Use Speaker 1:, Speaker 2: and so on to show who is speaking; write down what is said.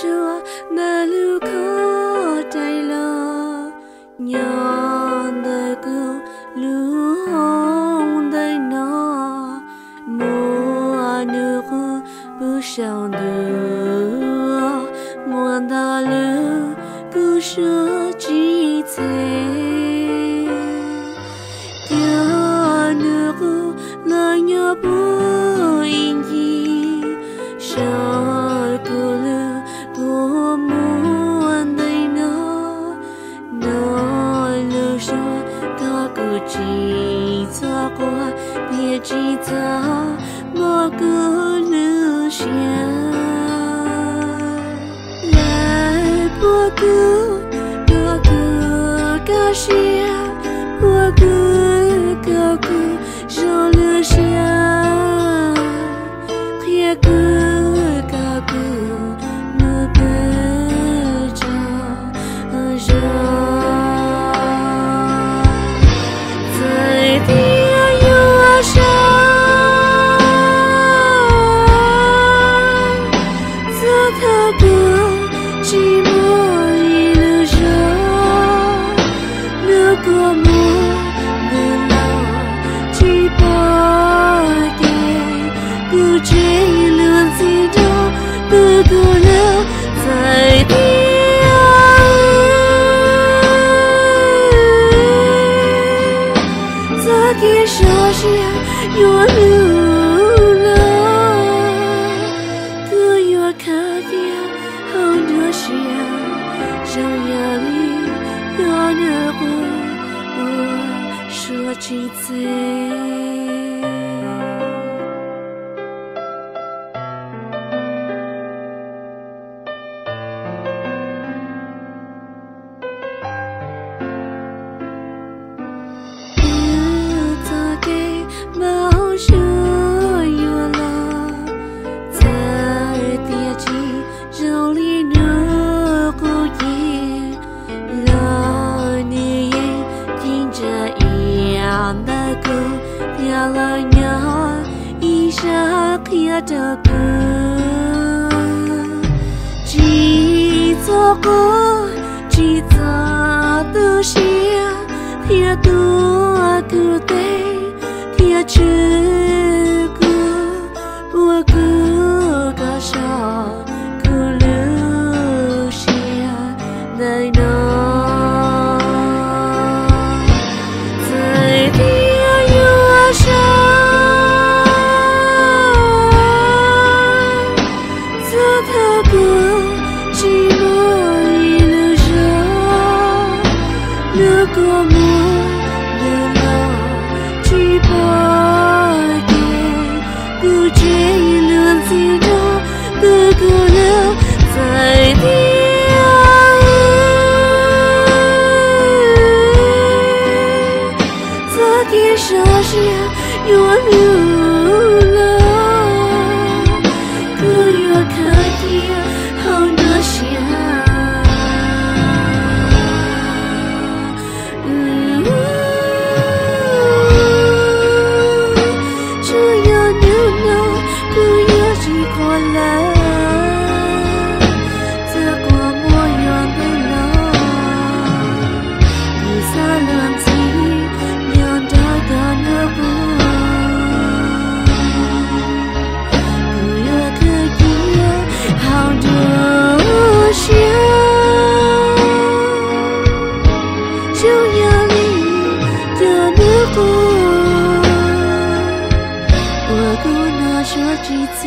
Speaker 1: chúa na lưu khó tay lo nhon đời cứu lưu hồng đời nó mùa nước bu sầu đưa muôn ta lưu cứu sửa chỉ thế nhớ nước lời nhớ bu in gì sao cứu lưu của muôn đời nó lưu sửa có cứ chỉ cho qua biết chỉ ta mà cứ lưu sửa lại bữa cứ ca sửa bữa cứ cho lưu sửa khi cứ ca cứ mưa bờ cho在天有山，在他的寂寞一路上，流过梦的那几把给，不觉一轮激动的歌流在天。给少些有流浪，可有看见好多些，想要你有那个我说几次。的歌，只做过，只做的些，天多个的，天吃个，不个个少，可留下在那。有流浪，可有看见好多些？只要你能，可有几过来？这过莫远的路，不撒冷气，两道的那不。就要你的那个，我不能说几次。